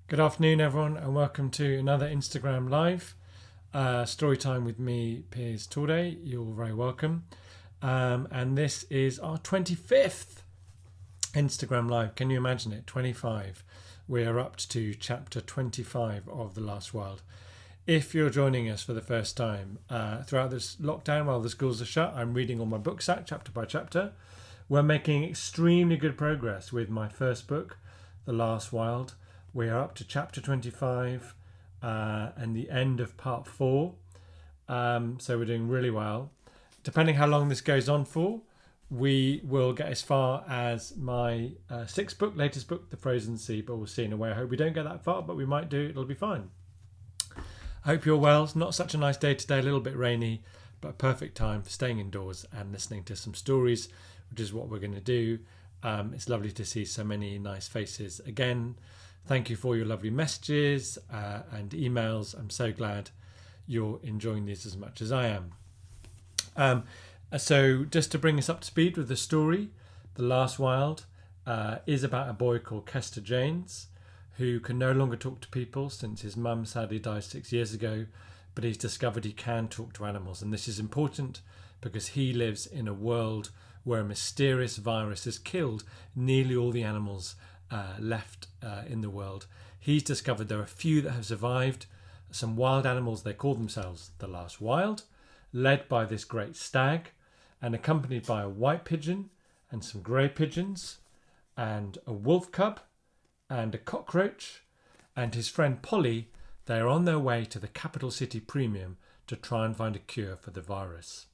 Good afternoon, everyone, and welcome to another Instagram Live. Story time with me, Piers, Torday. You're very welcome. And this is our 25th Instagram Live. Can you imagine it? 25. We are up to chapter 25 of The Last Wild. If you're joining us for the first time, throughout this lockdown while the schools are shut, I'm reading all my books out chapter by chapter. We're making extremely good progress with my first book, The Last Wild. We are up to chapter 25 and the end of part 4. So we're doing really well. Depending how long this goes on for, we will get as far as my sixth book, latest book, The Frozen Sea, but we'll see in a way. I hope we don't get that far, but we might do. It'll be fine. I hope you're well. It's not such a nice day today, a little bit rainy, but a perfect time for staying indoors and listening to some stories, which is what we're going to do. It's lovely to see so many nice faces again. Thank you for your lovely messages and emails. I'm so glad you're enjoying these as much as I am. So just to bring us up to speed with the story, The Last Wild is about a boy called Kester Janes who can no longer talk to people since his mum sadly died 6 years ago, but he's discovered he can talk to animals. And this is important because he lives in a world where a mysterious virus has killed nearly all the animals left in the world. He's discovered there are a few that have survived, some wild animals. They call themselves the Last Wild, led by this great stag and accompanied by a white pigeon and some grey pigeons and a wolf cub and a cockroach and his friend Polly. They are on their way to the capital city Premium to try and find a cure for the virus.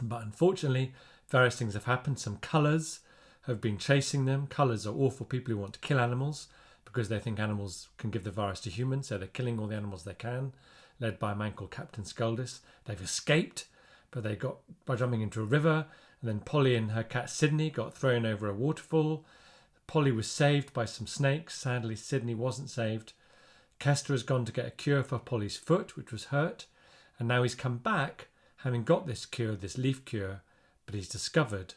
But unfortunately, various things have happened. Some colours have been chasing them. Colours are awful people who want to kill animals because they think animals can give the virus to humans, so they're killing all the animals they can, led by a man called Captain Scoldus. They've escaped, but they got by jumping into a river, and then Polly and her cat Sydney got thrown over a waterfall. Polly was saved by some snakes. Sadly, Sydney wasn't saved. Kester has gone to get a cure for Polly's foot, which was hurt, and now he's come back having got this cure, this leaf cure, but he's discovered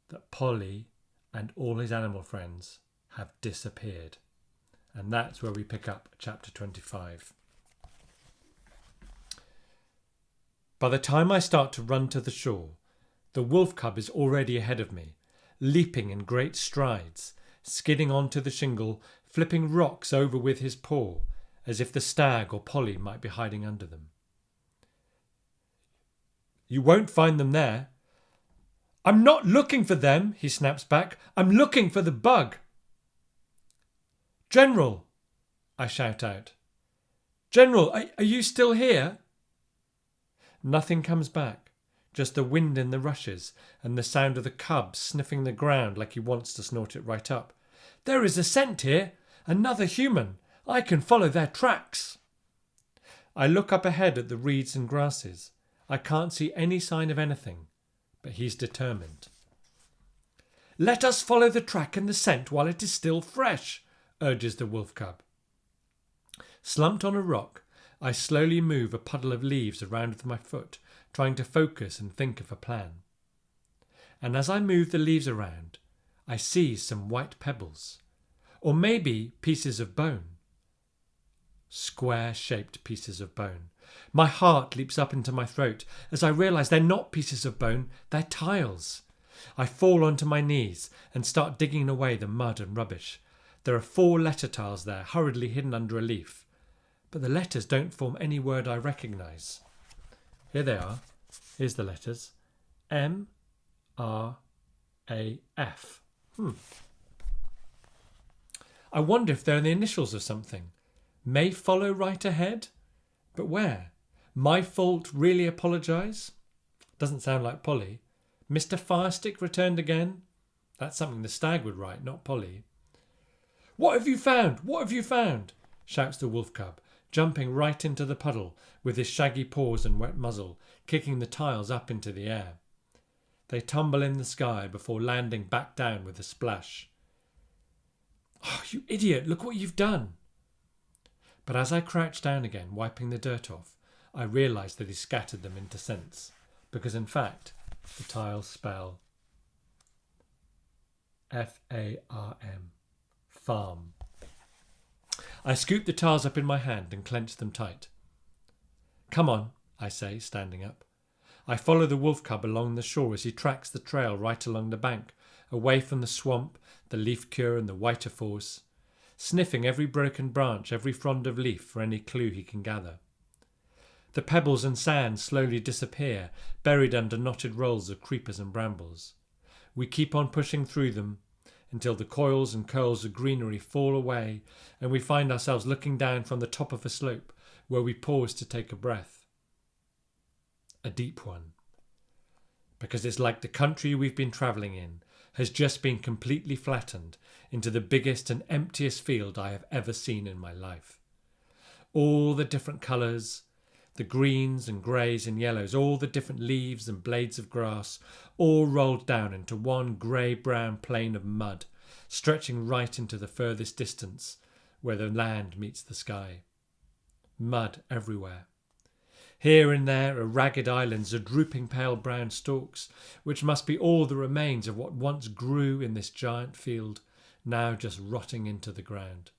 that Polly and all his animal friends have disappeared. And that's where we pick up chapter 25. By the time I start to run to the shore, the wolf cub is already ahead of me, leaping in great strides, skidding onto the shingle, flipping rocks over with his paw, as if the stag or Polly might be hiding under them. "You won't find them there." "I'm not looking for them," he snaps back. "I'm looking for the bug." "General," I shout out. "General, are you still here?" Nothing comes back, just the wind in the rushes and the sound of the cub sniffing the ground like he wants to snort it right up. "There is a scent here. Another human. I can follow their tracks." I look up ahead at the reeds and grasses. I can't see any sign of anything, but he's determined. "Let us follow the track and the scent while it is still fresh," urges the wolf cub. Slumped on a rock, I slowly move a puddle of leaves around with my foot, trying to focus and think of a plan. And as I move the leaves around, I see some white pebbles, or maybe pieces of bone. Square-shaped pieces of bone. My heart leaps up into my throat as I realise they're not pieces of bone, they're tiles. I fall onto my knees and start digging away the mud and rubbish. There are 4 letter tiles there, hurriedly hidden under a leaf. But the letters don't form any word I recognise. Here they are. Here's the letters. M-R-A-F. I wonder if they're the initials of something. May follow right ahead? But where? My fault, really apologise? Doesn't sound like Polly. Mr. Firestick returned again? That's something the stag would write, not Polly. "What have you found? What have you found?" shouts the wolf cub, jumping right into the puddle with his shaggy paws and wet muzzle, kicking the tiles up into the air. They tumble in the sky before landing back down with a splash. "Oh, you idiot, look what you've done." But as I crouch down again, wiping the dirt off, I realise that he scattered them into scents, because in fact the tiles spell F-A-R-M, farm. I scoop the tiles up in my hand and clench them tight. "Come on," I say, standing up. I follow the wolf cub along the shore as he tracks the trail right along the bank, away from the swamp, the leaf cure and the waterfalls, sniffing every broken branch, every frond of leaf for any clue he can gather. The pebbles and sand slowly disappear, buried under knotted rolls of creepers and brambles. We keep on pushing through them until the coils and curls of greenery fall away and we find ourselves looking down from the top of a slope where we pause to take a breath. A deep one. Because it's like the country we've been travelling in has just been completely flattened into the biggest and emptiest field I have ever seen in my life. All the different colours, the greens and greys and yellows, all the different leaves and blades of grass, all rolled down into one grey-brown plain of mud, stretching right into the furthest distance where the land meets the sky. Mud everywhere. Here and there are ragged islands of drooping pale brown stalks, which must be all the remains of what once grew in this giant field, now just rotting into the ground.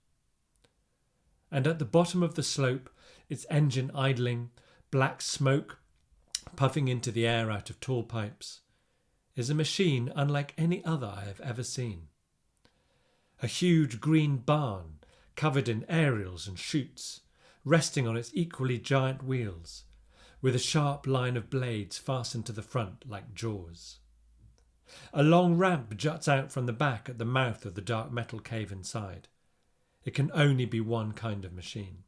And at the bottom of the slope, its engine idling, black smoke puffing into the air out of tall pipes, is a machine unlike any other I have ever seen. A huge green barn covered in aerials and chutes, resting on its equally giant wheels, with a sharp line of blades fastened to the front like jaws. A long ramp juts out from the back at the mouth of the dark metal cave inside. It can only be one kind of machine.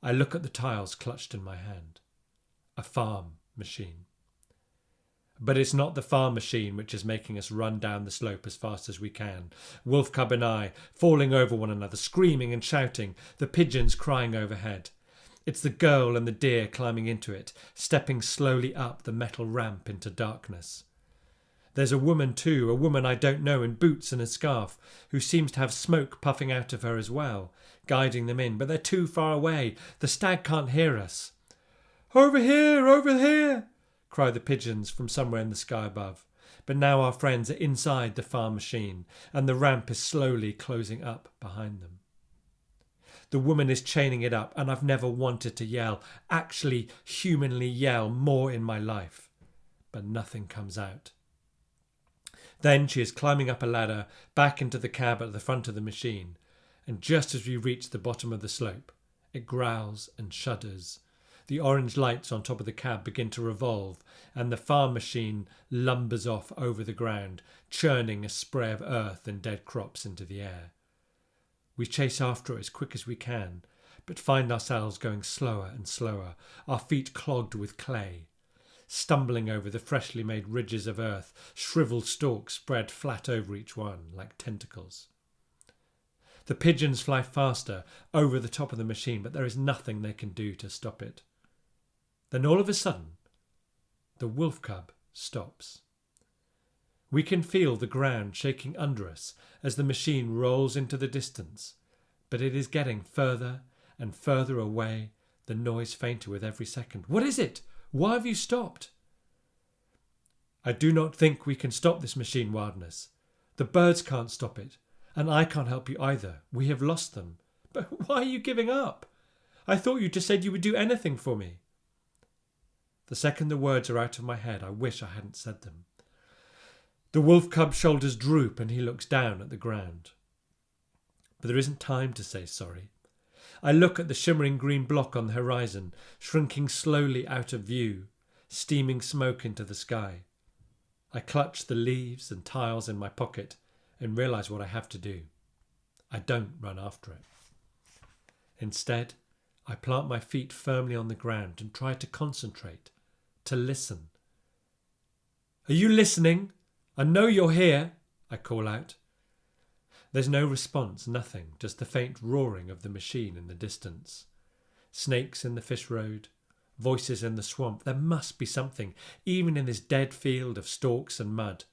I look at the tiles clutched in my hand. A farm machine. But it's not the farm machine which is making us run down the slope as fast as we can. Wolf Cub and I, falling over one another, screaming and shouting, the pigeons crying overhead. It's the girl and the deer climbing into it, stepping slowly up the metal ramp into darkness. There's a woman too, a woman I don't know, in boots and a scarf, who seems to have smoke puffing out of her as well, guiding them in, but they're too far away. The stag can't hear us. Over here, cry the pigeons from somewhere in the sky above. But now our friends are inside the farm machine, and the ramp is slowly closing up behind them. The woman is chaining it up, and I've never wanted to yell, actually humanly yell, more in my life. But nothing comes out. Then she is climbing up a ladder back into the cab at the front of the machine, and just as we reach the bottom of the slope, it growls and shudders. The orange lights on top of the cab begin to revolve, and the farm machine lumbers off over the ground, churning a spray of earth and dead crops into the air. We chase after it as quick as we can, but find ourselves going slower and slower, our feet clogged with clay, stumbling over the freshly made ridges of earth, shriveled stalks spread flat over each one like tentacles. The pigeons fly faster over the top of the machine, but there is nothing they can do to stop it. Then all of a sudden, the wolf cub stops. We can feel the ground shaking under us as the machine rolls into the distance, but it is getting further and further away, the noise fainter with every second. What is it? Why have you stopped? I do not think we can stop this machine, Wildness. The birds can't stop it, and I can't help you either. We have lost them. But why are you giving up? I thought you just said you would do anything for me. The second the words are out of my head, I wish I hadn't said them. The wolf cub's shoulders droop and he looks down at the ground. But there isn't time to say sorry. I look at the shimmering green block on the horizon, shrinking slowly out of view, steaming smoke into the sky. I clutch the leaves and tiles in my pocket and realise what I have to do. I don't run after it. Instead, I plant my feet firmly on the ground and try to concentrate, to listen. Are you listening? I know you're here, I call out. There's no response, nothing, just the faint roaring of the machine in the distance. Snakes in the fish road, voices in the swamp. There must be something, even in this dead field of stalks and mud.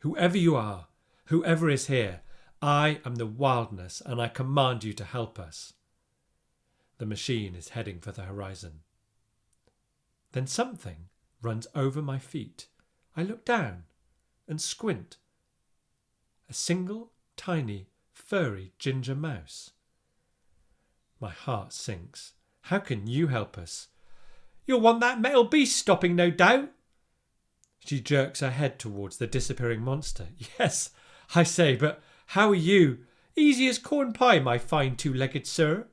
Whoever you are, whoever is here, I am the Wildness and I command you to help us. The machine is heading for the horizon. Then something runs over my feet. I look down and squint. A single, tiny, furry ginger mouse. My heart sinks. How can you help us? You'll want that metal beast stopping, no doubt. She jerks her head towards the disappearing monster. Yes, I say, but how are you? Easy as corn pie, my fine two-legged sir.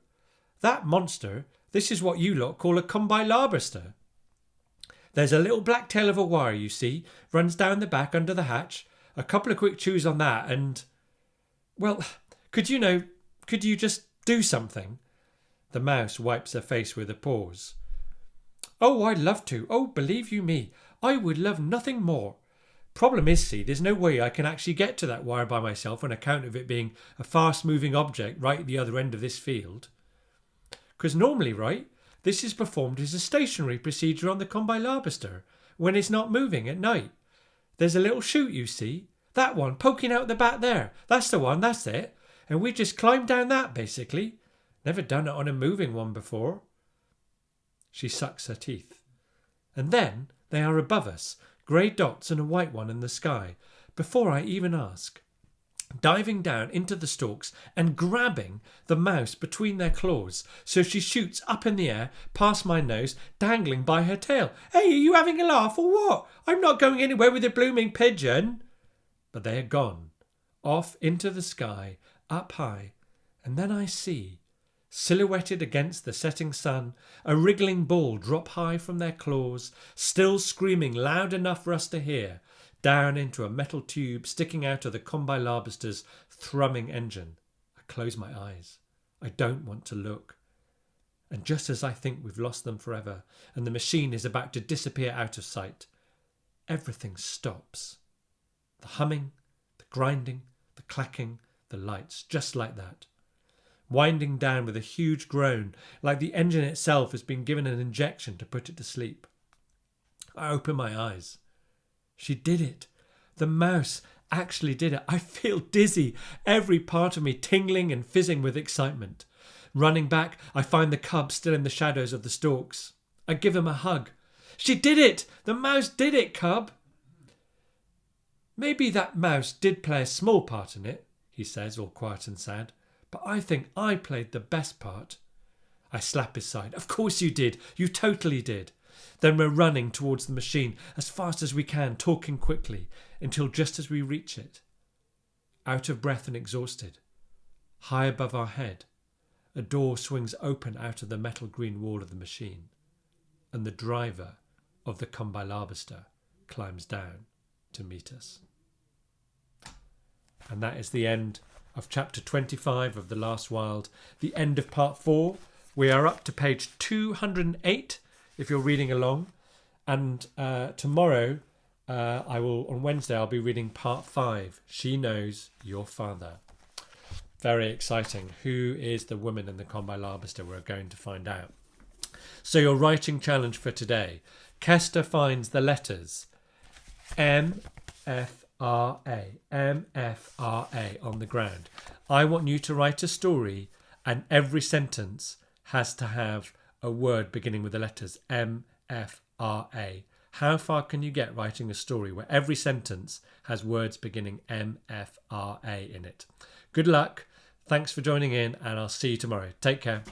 That monster, this is what you lot call a come-by-larbuster. There's a little black tail of a wire, you see, runs down the back under the hatch. A couple of quick chews on that and... Well, could you just do something? The mouse wipes her face with a pause. Oh, I'd love to. Oh, believe you me, I would love nothing more. Problem is, see, there's no way I can actually get to that wire by myself on account of it being a fast-moving object right at the other end of this field. Because normally, right, this is performed as a stationary procedure on the come-by-larbuster when it's not moving at night. There's a little chute, you see. That one, poking out the back there. That's the one, that's it. And we just climb down that, basically. Never done it on a moving one before. She sucks her teeth. And then they are above us, grey dots and a white one in the sky, before I even ask. Diving down into the stalks and grabbing the mouse between their claws, so she shoots up in the air, past my nose, dangling by her tail. Hey, are you having a laugh or what? I'm not going anywhere with a blooming pigeon. But they are gone, off into the sky, up high, and then I see, silhouetted against the setting sun, a wriggling ball drop high from their claws, still screaming loud enough for us to hear, down into a metal tube sticking out of the come-by-larbuster's thrumming engine. I close my eyes. I don't want to look. And just as I think we've lost them forever and the machine is about to disappear out of sight, everything stops. The humming, the grinding, the clacking, the lights, just like that. Winding down with a huge groan, like the engine itself has been given an injection to put it to sleep. I open my eyes. She did it. The mouse actually did it. I feel dizzy, every part of me tingling and fizzing with excitement. Running back, I find the cub still in the shadows of the stalks. I give him a hug. She did it! The mouse did it, cub! Maybe that mouse did play a small part in it, he says, all quiet and sad, but I think I played the best part. I slap his side. Of course you did. You totally did. Then we're running towards the machine as fast as we can, talking quickly, until just as we reach it, out of breath and exhausted, high above our head, a door swings open out of the metal green wall of the machine, and the driver of the come-by-larbuster climbs down to meet us. And that is the end of chapter 25 of The Last Wild, the end of part 4. We are up to page 208 if you're reading along, and tomorrow on Wednesday I'll be reading part 5, She Knows Your Father. Very exciting. Who is the woman in the come-by-larbuster? We're going to find out. So your writing challenge for today. Kester finds the letters M-F-R-A on the ground. I want you to write a story and every sentence has to have a word beginning with the letters M-F-R-A. How far can you get writing a story where every sentence has words beginning M-F-R-A in it? Good luck. Thanks for joining in and I'll see you tomorrow. Take care.